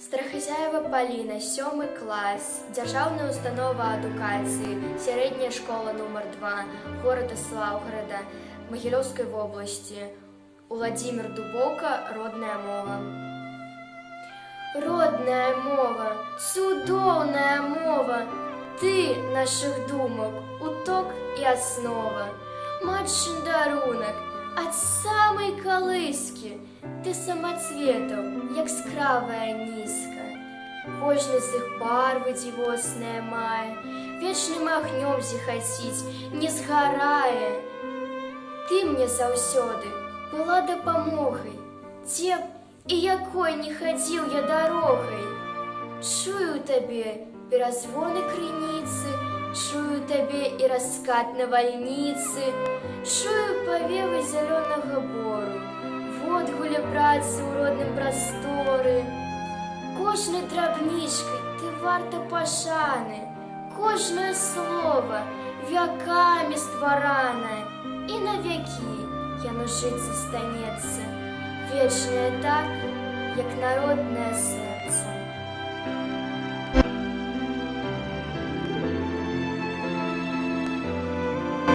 Страхазяева Паліна, 7 клас, Дзяржаўная установа адукацыі, сярэдняя школа нумар 2, горада Слаўграда, Магілёўскай вобласці. Уладзімір Дубоўка, родная мова. Родная мова, цудоўная мова, ты нашых думак, уток і аснова. Матчын дарунак ад самай калыскі, ты самацветаў, як скравая нізка. Кожны з іх барвы дзівосныя мае, вечным агнём зіхаціць не згарае. Ты мне заўсёды была дапамогай, дзе б і якой не хадзіў я дарогай. Чую табе перазвоны крыніцы, чую табе і раскат навальніцы, чую павевы зялёнага бору, водгуля працы ў родным прасторы. Кожнай драбнічкай ты варта пашаны, кожнае слова вякамі стваранае, і навякі яно жыць застанецца, вечнае так, як народная слава.